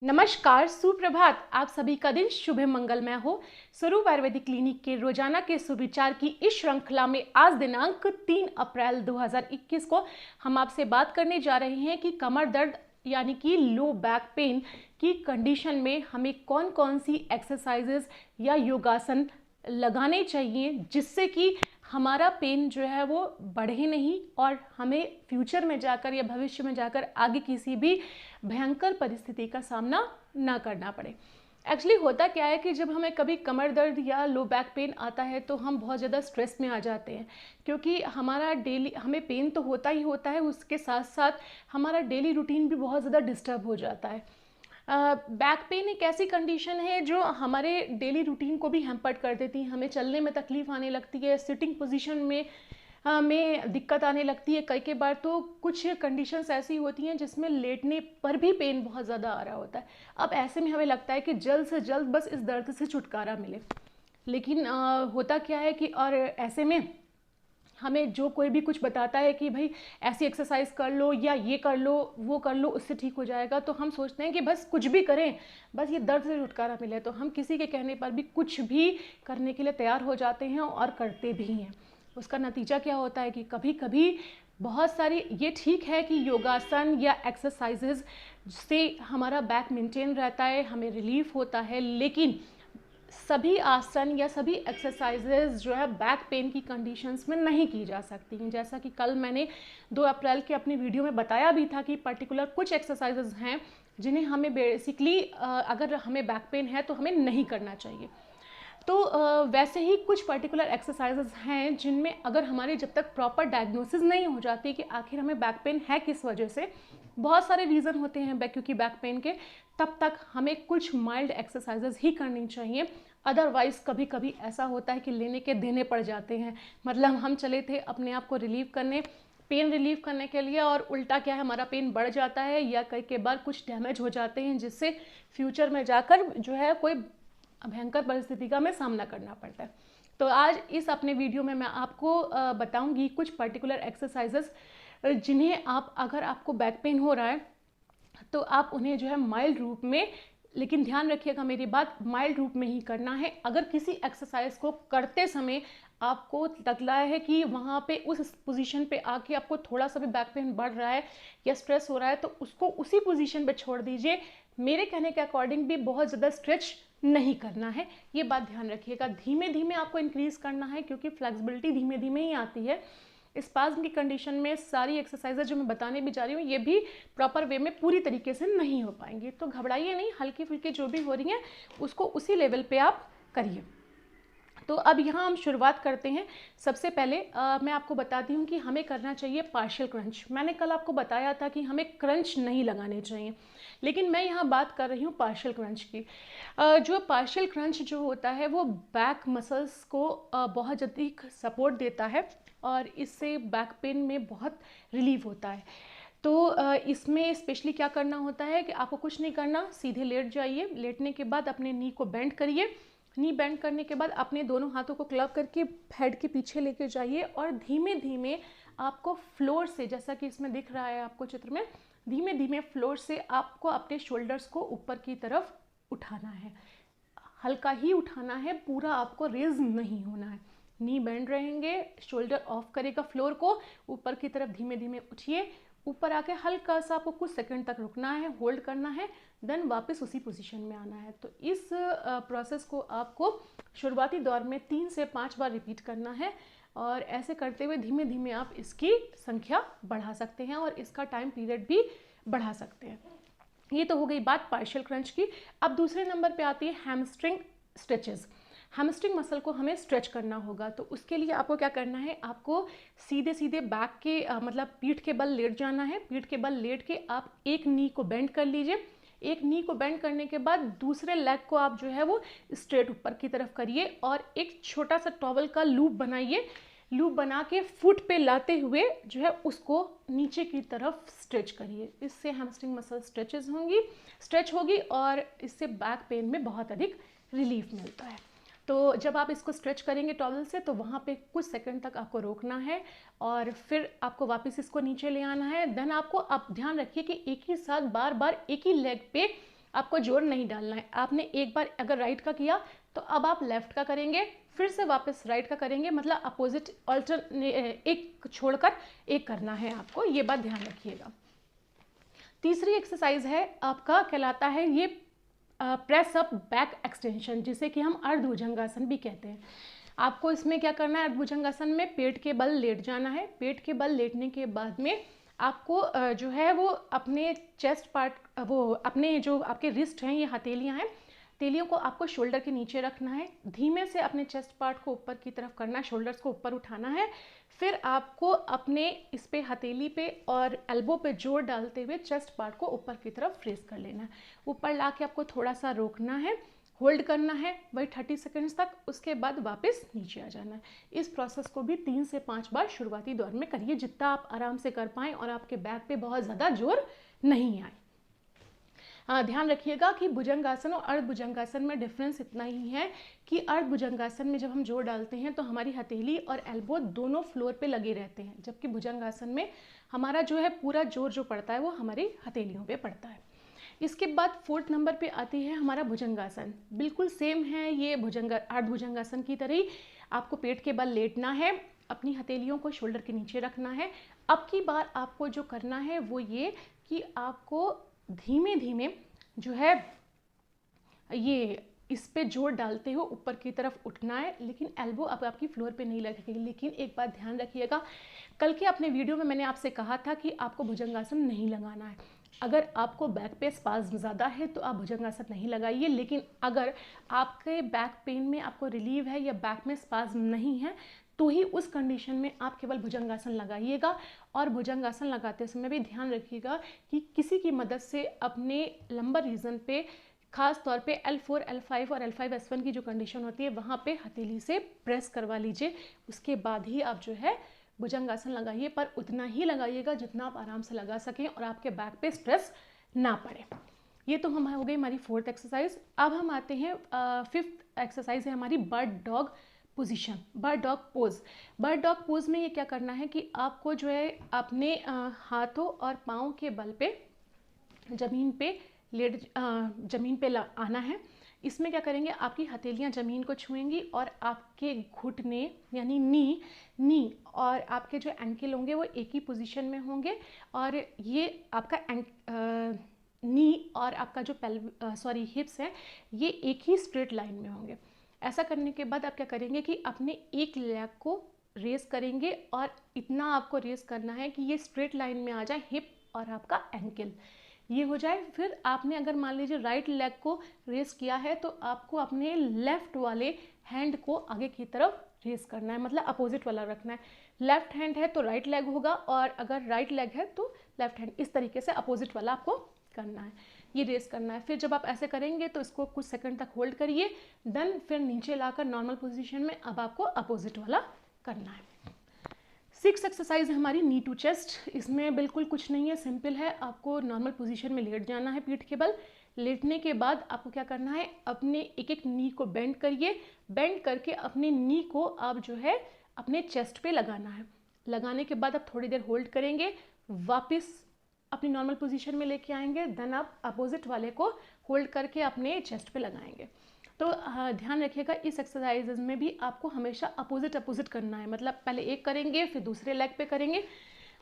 नमस्कार, सुप्रभात। आप सभी का दिन शुभ मंगलमय हो। स्वरूप आयुर्वेदिक क्लिनिक के रोजाना के सुविचार की इस श्रृंखला में आज दिनांक 3 अप्रैल 2021 को हम आपसे बात करने जा रहे हैं कि कमर दर्द यानी कि लो बैक पेन की कंडीशन में हमें कौन कौन सी एक्सरसाइजेज या योगासन लगाने चाहिए जिससे कि हमारा पेन जो है वो बढ़े नहीं और हमें फ्यूचर में जाकर या भविष्य में जाकर आगे किसी भी भयंकर परिस्थिति का सामना ना करना पड़े। एक्चुअली होता क्या है कि जब हमें कभी कमर दर्द या लो बैक पेन आता है तो हम बहुत ज़्यादा स्ट्रेस में आ जाते हैं, क्योंकि हमारा डेली हमें पेन तो होता ही होता है, उसके साथ साथ हमारा डेली रूटीन भी बहुत ज़्यादा डिस्टर्ब हो जाता है। बैक पेन एक ऐसी कंडीशन है जो हमारे डेली रूटीन को भी हैम्पर्ड कर देती है। हमें चलने में तकलीफ आने लगती है, सिटिंग पोजीशन में दिक्कत आने लगती है। कई बार तो कुछ कंडीशंस ऐसी होती हैं जिसमें लेटने पर भी पेन बहुत ज़्यादा आ रहा होता है। अब ऐसे में हमें लगता है कि जल्द से जल्द बस इस दर्द से छुटकारा मिले, लेकिन होता क्या है कि और ऐसे में हमें जो कोई भी कुछ बताता है कि भाई ऐसी एक्सरसाइज कर लो या ये कर लो वो कर लो उससे ठीक हो जाएगा, तो हम सोचते हैं कि बस कुछ भी करें, बस ये दर्द से छुटकारा मिले। तो हम किसी के कहने पर भी कुछ भी करने के लिए तैयार हो जाते हैं और करते भी हैं। उसका नतीजा क्या होता है कि कभी कभी बहुत सारी, ये ठीक है कि योगासन या एक्सरसाइजेज से हमारा बैक मेंटेन रहता है, हमें रिलीफ होता है, लेकिन सभी आसन या सभी एक्सरसाइजेज जो है बैक पेन की कंडीशंस में नहीं की जा सकती हैं। जैसा कि कल मैंने 2 अप्रैल के अपनी वीडियो में बताया भी था कि पर्टिकुलर कुछ एक्सरसाइजेज हैं जिन्हें हमें बेसिकली अगर हमें बैक पेन है तो हमें नहीं करना चाहिए। तो वैसे ही कुछ पर्टिकुलर एक्सरसाइजेज हैं जिनमें अगर हमारी जब तक प्रॉपर डायग्नोसिस नहीं हो जाती कि आखिर हमें बैक पेन है किस वजह से, बहुत सारे रीज़न होते हैं क्योंकि बैक पेन के, तब तक हमें कुछ माइल्ड एक्सरसाइजेज ही करनी चाहिए। अदरवाइज़ कभी कभी ऐसा होता है कि लेने के देने पड़ जाते हैं। मतलब हम चले थे अपने आप को रिलीव करने, पेन रिलीव करने के लिए, और उल्टा क्या है, हमारा पेन बढ़ जाता है या कई बार कुछ डैमेज हो जाते हैं जिससे फ्यूचर में जाकर जो है कोई भयंकर परिस्थिति का हमें सामना करना पड़ता है। तो आज इस अपने वीडियो में मैं आपको बताऊंगी कुछ पर्टिकुलर एक्सरसाइजेस जिन्हें आप, अगर आपको बैक पेन हो रहा है तो आप उन्हें जो है माइल्ड रूप में, लेकिन ध्यान रखिएगा मेरी बात, माइल्ड रूप में ही करना है। अगर किसी एक्सरसाइज को करते समय आपको लग रहा है कि वहाँ पे उस पोजीशन पे आके आपको थोड़ा सा भी बैक पेन बढ़ रहा है या स्ट्रेस हो रहा है तो उसको उसी पोजीशन पे छोड़ दीजिए। मेरे कहने के अकॉर्डिंग भी बहुत ज़्यादा स्ट्रेच नहीं करना है, ये बात ध्यान रखिएगा। धीमे धीमे आपको इंक्रीज करना है, क्योंकि फ्लेक्सिबिलिटी धीमे धीमे ही आती है। स्पाज्म की कंडीशन में सारी एक्सरसाइजेज जो मैं बताने भी जा रही हूँ ये भी प्रॉपर वे में पूरी तरीके से नहीं हो पाएंगी, तो घबराइए नहीं, हल्की फुल्की जो भी हो रही हैं उसको उसी लेवल पे आप करिए। तो अब यहाँ हम शुरुआत करते हैं। सबसे पहले मैं आपको बताती हूँ कि हमें करना चाहिए पार्शियल क्रंच। मैंने कल आपको बताया था कि हमें क्रंच नहीं लगाने चाहिए, लेकिन मैं यहाँ बात कर रही हूँ पार्शियल क्रंच की। जो पार्शियल क्रंच जो होता है वो बैक मसल्स को बहुत अधिक सपोर्ट देता है और इससे बैक पेन में बहुत रिलीफ होता है। तो इसमें स्पेशली क्या करना होता है कि आपको कुछ नहीं करना, सीधे लेट जाइए। लेटने के बाद अपने नी को बेंड करिए। नी बेंड करने के बाद अपने दोनों हाथों को क्लब करके हेड के पीछे लेके जाइए और धीमे धीमे आपको फ्लोर से, जैसा कि इसमें दिख रहा है आपको चित्र में, धीमे धीमे फ्लोर से आपको अपने शोल्डर्स को ऊपर की तरफ उठाना है। हल्का ही उठाना है, पूरा आपको रेज नहीं होना है। नी बेंड रहेंगे, शोल्डर ऑफ करेगा फ्लोर को, ऊपर की तरफ धीमे धीमे उठिए। ऊपर आके हल्का सा आपको कुछ सेकंड तक रुकना है, होल्ड करना है, देन वापस उसी पोजीशन में आना है। तो इस प्रोसेस को आपको शुरुआती दौर में 3 से 5 बार रिपीट करना है और ऐसे करते हुए धीमे धीमे आप इसकी संख्या बढ़ा सकते हैं और इसका टाइम पीरियड भी बढ़ा सकते हैं। ये तो हो गई बात पार्शियल क्रंच की। अब दूसरे नंबर पे आती है हैमस्ट्रिंग स्ट्रेचेस। हैमस्ट्रिंग मसल को हमें स्ट्रेच करना होगा, तो उसके लिए आपको क्या करना है, आपको सीधे सीधे बैक के मतलब पीठ के बल लेट जाना है। पीठ के बल लेट के आप एक नी को बेंड कर लीजिए। एक नी को बेंड करने के बाद दूसरे लेग को आप जो है वो स्ट्रेट ऊपर की तरफ करिए और एक छोटा सा टॉवल का लूप बनाइए। लूप बना के फुट पे लाते हुए जो है उसको नीचे की तरफ स्ट्रेच करिए। इससे हैमस्ट्रिंग मसल स्ट्रेच होगी और इससे बैक पेन में बहुत अधिक रिलीफ मिलता है। तो जब आप इसको स्ट्रेच करेंगे टॉवल से तो वहाँ पे कुछ सेकंड तक आपको रोकना है और फिर आपको वापस इसको नीचे ले आना है। देन आपको आप ध्यान रखिए कि एक ही साथ बार बार एक ही लेग पे आपको जोर नहीं डालना है। आपने एक बार अगर राइट का किया तो अब आप लेफ्ट का करेंगे, फिर से वापस राइट का करेंगे, मतलब अपोजिट एक छोड़कर एक करना है आपको, ये बात ध्यान रखिएगा। तीसरी एक्सरसाइज है आपका कहलाता है ये प्रेस अप बैक एक्सटेंशन, जिसे कि हम अर्धभुजंगासन भी कहते हैं। आपको इसमें क्या करना है, अर्धभुजंगासन में पेट के बल लेट जाना है। पेट के बल लेटने के बाद में आपको जो है वो अपने चेस्ट पार्ट, वो अपने जो आपके रिस्ट हैं, ये हथेलियां हैं, हथेलियों को आपको शोल्डर के नीचे रखना है। धीमे से अपने चेस्ट पार्ट को ऊपर की तरफ करना है, शोल्डर्स को ऊपर उठाना है। फिर आपको अपने इस पे हथेली पे और एल्बो पे जोर डालते हुए चेस्ट पार्ट को ऊपर की तरफ रेस कर लेना है। ऊपर ला के आपको थोड़ा सा रोकना है, होल्ड करना है वही 30 सेकंड्स तक, उसके बाद वापस नीचे आ जाना है। इस प्रोसेस को भी 3 से 5 बार शुरुआती दौर में करिए, जितना आप आराम से कर पाएँ और आपके बैक पे बहुत ज़्यादा जोर नहीं आए। ध्यान रखिएगा कि भुजंगासन और अर्धभुजंगासन में डिफरेंस इतना ही है कि अर्धभुजंगासन में जब हम जोर डालते हैं तो हमारी हथेली और एल्बो दोनों फ्लोर पे लगे रहते हैं, जबकि भुजंगासन में हमारा जो है पूरा जोर जो पड़ता है वो हमारी हथेलियों पे पड़ता है। इसके बाद 4th नंबर पे आती है हमारा भुजंगासन। बिल्कुल सेम है ये अर्धभुजंगासन की तरह ही। आपको पेट के बल लेटना है, अपनी हथेलियों को शोल्डर के नीचे रखना है। अब की बार आपको जो करना है वो ये कि आपको धीमे धीमे जो है ये इस पे जोर डालते हो ऊपर की तरफ उठना है, लेकिन एल्बो अब आपकी फ्लोर पे नहीं लगेगी। लेकिन एक बात ध्यान रखिएगा, कल के अपने वीडियो में मैंने आपसे कहा था कि आपको भुजंगासन नहीं लगाना है। अगर आपको बैक पे स्पाज्म ज़्यादा है तो आप भुजंगासन नहीं लगाइए, लेकिन अगर आपके बैक पेन में आपको रिलीव है या बैक में स्पाज्म नहीं है तो ही उस कंडीशन में आप केवल भुजंगासन लगाइएगा। और भुजंगासन लगाते समय भी ध्यान रखिएगा कि किसी की मदद से अपने लंबर रीजन पे, खास तौर पे L4, L5 और L5S1 की जो कंडीशन होती है वहाँ पे हथेली से प्रेस करवा लीजिए। उसके बाद ही आप जो है भुजंगासन लगाइए, पर उतना ही लगाइएगा जितना आप आराम से लगा सकें और आपके बैक पे स्ट्रेस ना पड़े। ये तो हम हो गई हमारी 4th एक्सरसाइज। अब हम आते हैं 5th एक्सरसाइज है हमारी bird dog position, bird dog pose. Bird dog pose में ये क्या करना है कि आपको जो है अपने हाथों और पाँव के बल पे जमीन पे आना है। इसमें क्या करेंगे, आपकी हथेलियां जमीन को छुएंगी और आपके घुटने यानी नी और आपके जो एंकल होंगे वो एक ही पोजीशन में होंगे, और ये आपका नी और आपका जो हिप्स है ये एक ही स्ट्रेट लाइन में होंगे। ऐसा करने के बाद आप क्या करेंगे कि अपने एक लेग को रेस करेंगे और इतना आपको रेस करना है कि ये स्ट्रेट लाइन में आ जाए हिप और आपका एंकल, ये हो जाए। फिर आपने अगर मान लीजिए राइट लेग को रेस किया है तो आपको अपने लेफ्ट वाले हैंड को आगे की तरफ रेस करना है, मतलब अपोजिट वाला रखना है। लेफ्ट हैंड है तो राइट लेग होगा और अगर राइट लेग है तो लेफ्ट हैंड, इस तरीके से अपोजिट वाला आपको करना है, ये रेस करना है। फिर जब आप ऐसे करेंगे तो इसको कुछ सेकंड तक होल्ड करिए, देन फिर नीचे लाकर नॉर्मल पोजीशन में अब आपको अपोजिट वाला करना है। 6th एक्सरसाइज है हमारी नी टू चेस्ट। इसमें बिल्कुल कुछ नहीं है, सिंपल है। आपको नॉर्मल पोजीशन में लेट जाना है पीठ के बल। लेटने के बाद आपको क्या करना है, अपने एक एक नी को बेंड करिए, बेंड करके अपने नी को आप जो है अपने चेस्ट पे लगाना है। लगाने के बाद आप थोड़ी देर होल्ड करेंगे, वापस अपनी नॉर्मल पोजीशन में लेके आएंगे, देन आप अपोजिट वाले को होल्ड करके अपने चेस्ट पे लगाएंगे। तो ध्यान रखिएगा इस एक्सरसाइजेज में भी आपको हमेशा अपोजिट करना है, मतलब पहले एक करेंगे फिर दूसरे लेग पे करेंगे।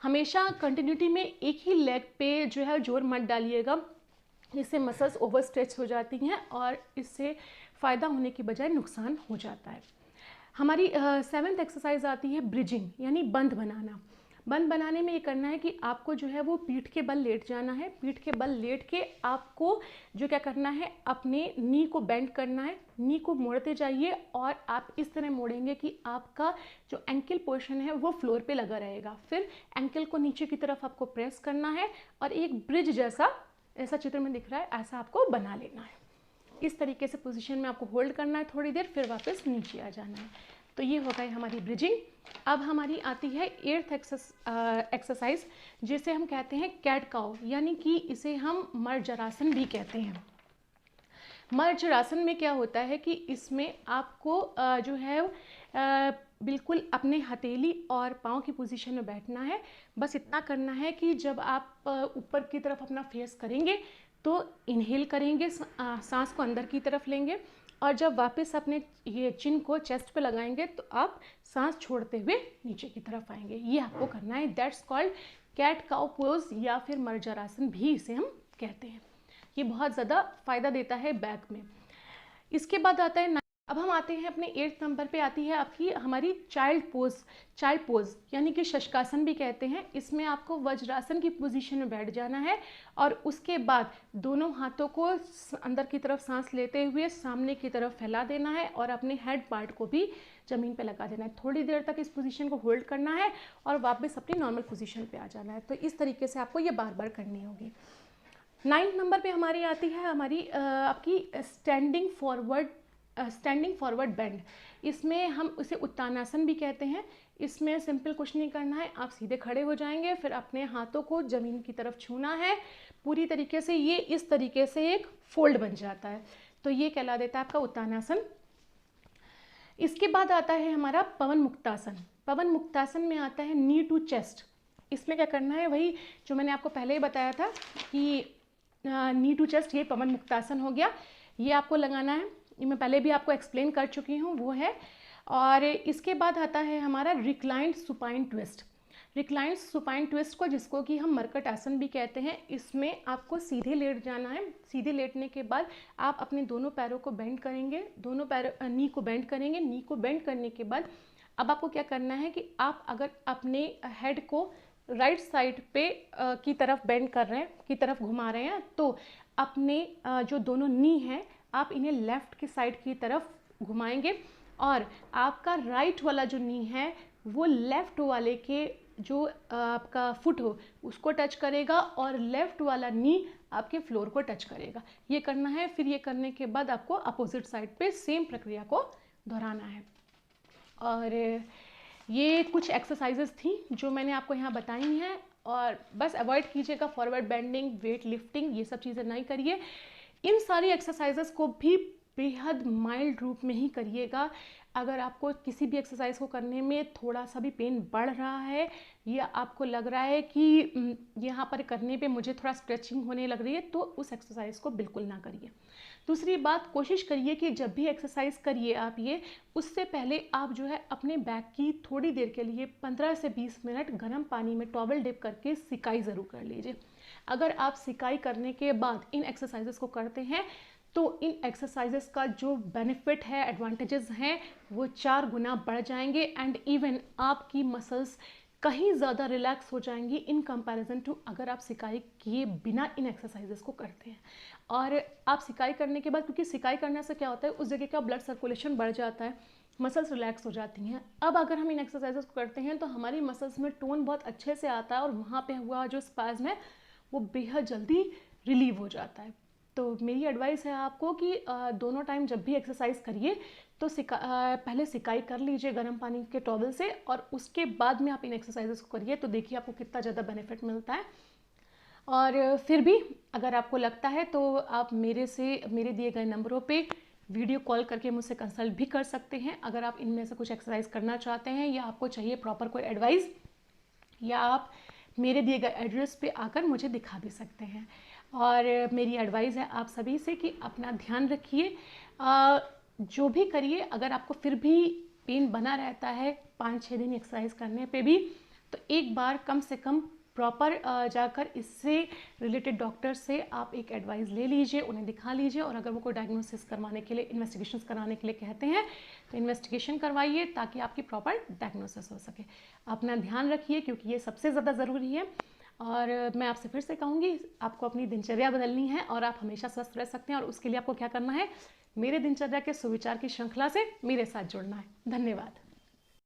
हमेशा कंटिन्यूटी में एक ही लेग पे जो है जोर मत डालिएगा, इससे मसल्स ओवर स्ट्रेच हो जाती हैं और इससे फ़ायदा होने की बजाय नुकसान हो जाता है। हमारी 7th एक्सरसाइज आती है ब्रिजिंग, यानी बंध बनाना। बंध बनाने में ये करना है कि आपको जो है वो पीठ के बल लेट जाना है। पीठ के बल लेट के आपको जो क्या करना है, अपने नी को बेंड करना है, नी को मोड़ते जाइए और आप इस तरह मोड़ेंगे कि आपका जो एंकल पोर्शन है वो फ्लोर पे लगा रहेगा। फिर एंकल को नीचे की तरफ आपको प्रेस करना है और एक ब्रिज जैसा, ऐसा चित्र में दिख रहा है, ऐसा आपको बना लेना है। इस तरीके से पोजीशन में आपको होल्ड करना है थोड़ी देर, फिर वापस नीचे आ जाना है। तो ये हो गई हमारी ब्रिजिंग। अब हमारी आती है 8th एक्सरसाइज, जिसे हम कहते हैं कैट काउ, यानी कि इसे हम मर्जरासन भी कहते हैं। मर्जरासन में क्या होता है कि इसमें आपको जो है बिल्कुल अपने हथेली और पाँव की पोजीशन में बैठना है। बस इतना करना है कि जब आप ऊपर की तरफ अपना फेस करेंगे तो इनहेल करेंगे, सांस को अंदर की तरफ लेंगे और जब वापस अपने ये चिन को चेस्ट पे लगाएंगे तो आप सांस छोड़ते हुए नीचे की तरफ आएंगे। ये आपको करना है। That's called cat cow pose या फिर मर्जरासन भी इसे हम कहते हैं। ये बहुत ज़्यादा फायदा देता है बैक में। इसके बाद आता है, अब हम आते हैं अपने 8th नंबर पे आती है आपकी हमारी चाइल्ड पोज यानी कि शशकासन भी कहते हैं। इसमें आपको वज्रासन की पोजीशन में बैठ जाना है और उसके बाद दोनों हाथों को अंदर की तरफ सांस लेते हुए सामने की तरफ फैला देना है और अपने हेड पार्ट को भी ज़मीन पे लगा देना है। थोड़ी देर तक इस पोजीशन को होल्ड करना है और वापस अपनी नॉर्मल पोजीशन पे आ जाना है। तो इस तरीके से आपको ये बार बार करनी होगी। 9th नंबर पे हमारी आती है आपकी स्टैंडिंग फॉरवर्ड बेंड। इसमें हम उसे उत्तानासन भी कहते हैं। इसमें सिंपल कुछ नहीं करना है, आप सीधे खड़े हो जाएंगे, फिर अपने हाथों को ज़मीन की तरफ छूना है पूरी तरीके से। ये इस तरीके से एक फोल्ड बन जाता है, तो ये कहला देता है आपका उत्तानासन। इसके बाद आता है हमारा पवन मुक्तासन। पवन मुक्तासन में आता है नी टू चेस्ट। इसमें क्या करना है, वही जो मैंने आपको पहले ही बताया था कि नी टू चेस्ट, ये पवन मुक्तासन हो गया। ये आपको लगाना है, ये मैं पहले भी आपको एक्सप्लेन कर चुकी हूँ, वो है। और इसके बाद आता है हमारा reclined supine twist. Reclined supine twist को, जिसको कि हम मरकट आसन भी कहते हैं, इसमें आपको सीधे लेट जाना है। सीधे लेटने के बाद आप अपने दोनों पैरों को बेंड करेंगे, दोनों पैरों नी को बेंड करेंगे। नी को बेंड करने के बाद अब आपको क्या करना है कि आप अगर अपने हेड को राइट साइड पे की तरफ बेंड कर रहे हैं, की तरफ घुमा रहे हैं, तो अपने जो दोनों नी हैं आप इन्हें लेफ़्ट की साइड की तरफ घुमाएंगे और आपका राइट वाला जो नी है वो लेफ़्ट वाले के जो आपका फुट हो उसको टच करेगा और लेफ़्ट वाला नी आपके फ्लोर को टच करेगा। ये करना है। फिर ये करने के बाद आपको अपोजिट साइड पे सेम प्रक्रिया को दोहराना है। और ये कुछ एक्सरसाइजेस थी जो मैंने आपको यहाँ बताई हैं, और बस अवॉइड कीजिएगा फॉरवर्ड बेंडिंग, वेट लिफ्टिंग, ये सब चीज़ें नहीं करिए। इन सारी एक्सरसाइजेस को भी बेहद माइल्ड रूप में ही करिएगा। अगर आपको किसी भी एक्सरसाइज को करने में थोड़ा सा भी पेन बढ़ रहा है या आपको लग रहा है कि यहाँ पर करने पे मुझे थोड़ा स्ट्रेचिंग होने लग रही है, तो उस एक्सरसाइज को बिल्कुल ना करिए। दूसरी बात, कोशिश करिए कि जब भी एक्सरसाइज करिए आप ये, उससे पहले आप जो है अपने बैक की थोड़ी देर के लिए 15 से 20 मिनट गर्म पानी में टॉवल डिप करके सिकाई ज़रूर कर लीजिए। अगर आप सिकाई करने के बाद इन एक्सरसाइजेस को करते हैं तो इन एक्सरसाइजेस का जो बेनिफिट है, एडवांटेजेस हैं, वो 4 गुना बढ़ जाएंगे एंड इवन आपकी मसल्स कहीं ज़्यादा रिलैक्स हो जाएंगी इन कंपैरिजन टू अगर आप सिकाई किए बिना इन एक्सरसाइजेस को करते हैं। और आप सिकाई करने के बाद, क्योंकि सिकाई करने से क्या होता है, उस जगह का ब्लड सर्कुलेशन बढ़ जाता है, मसल्स रिलैक्स हो जाती हैं। अब अगर हम इन एक्सरसाइजेस को करते हैं तो हमारी मसल्स में टोन बहुत अच्छे से आता है और वहाँ पे हुआ जो स्पैज़म है वो बेहद जल्दी रिलीव हो जाता है। तो मेरी एडवाइस है आपको कि दोनों टाइम जब भी एक्सरसाइज करिए तो पहले सिकाई कर लीजिए गर्म पानी के टॉवल से और उसके बाद में आप इन एक्सरसाइजेस को करिए, तो देखिए आपको कितना ज़्यादा बेनिफिट मिलता है। और फिर भी अगर आपको लगता है तो आप मेरे दिए गए नंबरों पे वीडियो कॉल करके मुझसे कंसल्ट भी कर सकते हैं। अगर आप इनमें से कुछ एक्सरसाइज करना चाहते हैं या आपको चाहिए प्रॉपर कोई एडवाइस, या आप मेरे दिए गए एड्रेस पे आकर मुझे दिखा भी सकते हैं। और मेरी एडवाइस है आप सभी से कि अपना ध्यान रखिए, जो भी करिए, अगर आपको फिर भी पेन बना रहता है 5-6 दिन एक्सरसाइज करने पे भी, तो एक बार कम से कम प्रॉपर जाकर इससे रिलेटेड डॉक्टर से आप एक एडवाइस ले लीजिए, उन्हें दिखा लीजिए। और अगर वो कोई डायग्नोसिस करवाने के लिए, इन्वेस्टिगेशंस कराने के लिए कहते हैं तो इन्वेस्टिगेशन करवाइए ताकि आपकी प्रॉपर डायग्नोसिस हो सके। अपना ध्यान रखिए क्योंकि ये सबसे ज़्यादा ज़रूरी है। और मैं आपसे फिर से कहूँगी, आपको अपनी दिनचर्या बदलनी है और आप हमेशा स्वस्थ रह सकते हैं। और उसके लिए आपको क्या करना है, मेरे दिनचर्या के सुविचार की श्रृंखला से मेरे साथ जुड़ना है। धन्यवाद।